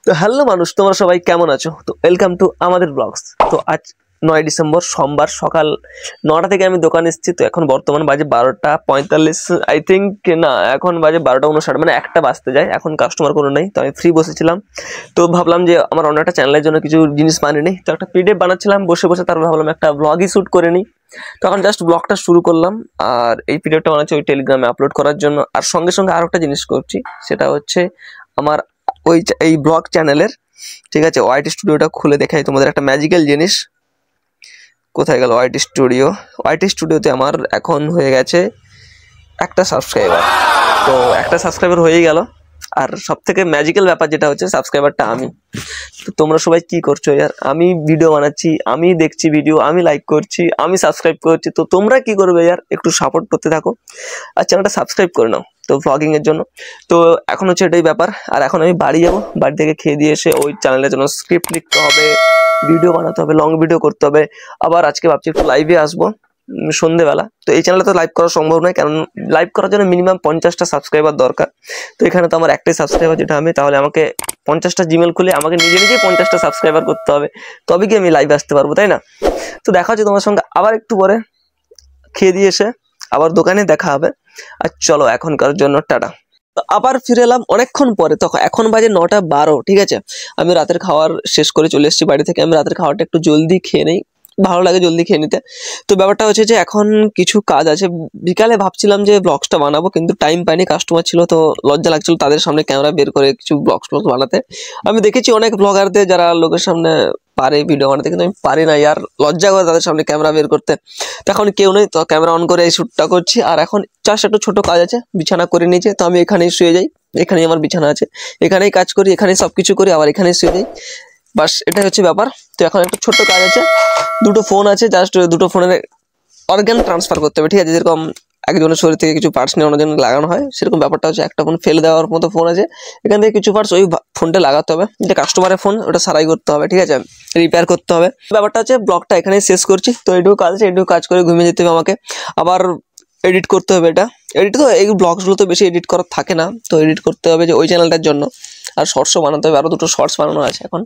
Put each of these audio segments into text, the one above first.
তো হ্যালো মানুষ, তোমরা সবাই কেমন আছো? তো ওয়েলকাম টু আমাদের ব্লগস। তো আজ 9 ডিসেম্বর সোমবার সকাল 9টা থেকে আমি দোকানে এসেছি। তো এখন বর্তমান বাজে 12:45 আই থিঙ্ক, না এখন বাজে 12:59, মানে একটা বাজতে যায়। এখন কাস্টমার কোনো নেই, তো আমি ফ্রি বসেছিলাম। তো ভাবলাম যে আমার অন্য একটা চ্যানেলের জন্য কিছু জিনিস বানিয়ে নিই। তো একটা পিডিএফ বানাচ্ছিলাম বসে বসে, তারপর ভাবলাম একটা ব্লগই শ্যুট করে নিই। তো এখন জাস্ট ব্লগটা শুরু করলাম। আর এই পিডিএফটা বানাচ্ছি ওই টেলিগ্রামে আপলোড করার জন্য। আর সঙ্গে সঙ্গে আরও একটা জিনিস করছি, সেটা হচ্ছে আমার এই ব্লগ চ্যানেলের, ঠিক আছে, ওয়াইটি স্টুডিওটা খুলে দেখাই তোমাদের একটা ম্যাজিক্যাল জিনিস। কোথায় গেল ওয়াইটি স্টুডিও? ওয়াইটি স্টুডিওতে আমার এখন হয়ে গেছে একটা সাবস্ক্রাইবার। তো একটা সাবস্ক্রাইবার হয়েই গেল। আর সব থেকে ম্যাজিক্যাল ব্যাপার যেটা হচ্ছে, সাবস্ক্রাইবারটা আমি। তো তোমরা সবাই কি করছো ইয়ার? আমি ভিডিও বানাচ্ছি, আমি দেখছি ভিডিও, আমি লাইক করছি, আমি সাবস্ক্রাইব করছি। তো তোমরা কি করবে ইয়ার? একটু সাপোর্ট করতে থাকো আর চ্যানেলটা সাবস্ক্রাইব করে নাও তো ব্লগিং এর জন্য। তো এখন হচ্ছে এটাই ব্যাপার। আর এখন আমি বাড়ি যাবো, বাড়ি থেকে খেয়ে দিয়ে এসে ওই চ্যানেলের জন্য স্ক্রিপ্ট লিখতে হবে, ভিডিও বানাতে হবে, লং ভিডিও করতে হবে। আবার আজকে ভাবছি একটু লাইভে আসবো সন্ধেবেলা। তো এই চ্যানেলে তো লাইভ করা সম্ভব নয়, কারণ লাইভ করার জন্য মিনিমাম 50টা সাবস্ক্রাইবার দরকার। তো এখানে তো আমার একটাই সাবস্ক্রাইবার, যেটা আমি। তাহলে আমাকে 50টা জিমেল খুলে আমাকে নিজে নিজেই 50টা সাবস্ক্রাইবার করতে হবে, তবে কি আমি লাইভে আসতে পারবো, তাই না? তো দেখা হচ্ছে তোমার সঙ্গে আবার একটু পরে, খেয়ে দিয়ে এসে আবার দোকানে দেখা হবে। আর চলো এখনকার জন্য টাটা। তো আবার ফিরে এলাম অনেকক্ষণ পরে। তখন এখন বাজে 9:12, ঠিক আছে। আমি রাতের খাবার শেষ করে চলে এসেছি বাড়ি থেকে। আমি রাতের খাবারটা একটু জলদি খেয়ে নেই, ভালো লাগে জলদি খেয়ে নিতে। তো ব্যাপারটা হচ্ছে যে এখন কিছু কাজ আছে। বিকালে ভাবছিলাম যে ব্লগসটা বানাবো, কিন্তু টাইম পাইনি, কাস্টমার ছিল, তো লজ্জা লাগছিল তাদের সামনে ক্যামেরা বের করে কিছু ব্লগস বানাতে। আমি দেখেছি অনেক ব্লগারদের যারা লোকের সামনে পারে ভিডিও বানাতে, কিন্তু আমি পারি না ইয়ার, লজ্জা করে তাদের সামনে ক্যামেরা বের করতে। তো এখন কেউ নেই, তো ক্যামেরা অন করে এই শ্যুটটা করছি। আর এখন জাস্ট একটু ছোট কাজ আছে, বিছানা করে নিয়েছে, তো আমি এখানেই শুয়ে যাই। এখানেই আমার বিছানা আছে, এখানেই কাজ করি, এখানেই সবকিছু করি, আবার এখানেই শুয়ে যাই। বাস এটাই হচ্ছে ব্যাপার। তো এখন একটা ছোট্ট কাজ আছে, দুটো ফোন আছে, জাস্ট দুটো ফোনের অর্গান ট্রান্সফার করতে হবে, ঠিক আছে। যেরকম একজনের শরীর থেকে কিছু পার্টস নিয়ে অন্যজনের লাগানো হয়, সেরকম ব্যাপারটা হচ্ছে। একটা ফোন ফেলে দেওয়ার মতো ফোন আছে, এখান থেকে কিছু পার্টস ওই ফোনটা লাগাতে হবে। যেটা কাস্টমারের ফোন, ওটা সারাই করতে হবে, ঠিক আছে, রিপেয়ার করতে হবে। ব্যাপারটা হচ্ছে ব্লগটা এখানেই শেষ করছি। তো এইটুকু কাজ আছে, এইটুকু কাজ করে ঘুমিয়ে যেতে হবে আমাকে। আবার এডিট করতে হবে এটা। এডিট তো এই ব্লগসগুলো তো বেশি এডিট করার থাকে না, তো এডিট করতে হবে যে ওই চ্যানেলটার জন্য। আর শর্টসও বানাতে হবে, আরও দুটো শর্টস বানানো আছে এখন।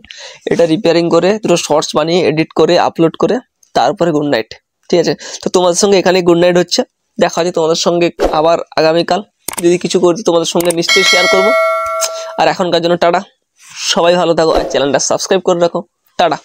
এটা রিপেয়ারিং করে দুটো শর্টস বানিয়ে এডিট করে আপলোড করে তারপরে গুড নাইট, ঠিক আছে। তো তোমাদের সঙ্গে এখানেই গুড নাইট হচ্ছে। দেখা হচ্ছে তোমাদের সঙ্গে আবার আগামীকাল। যদি কিছু করছি তোমাদের সঙ্গে নিশ্চয়ই শেয়ার করবো। আর এখনকার জন্য টাটা, সবাই ভালো থাকো আর চ্যানেলটা সাবস্ক্রাইব করে রাখো। টাটা।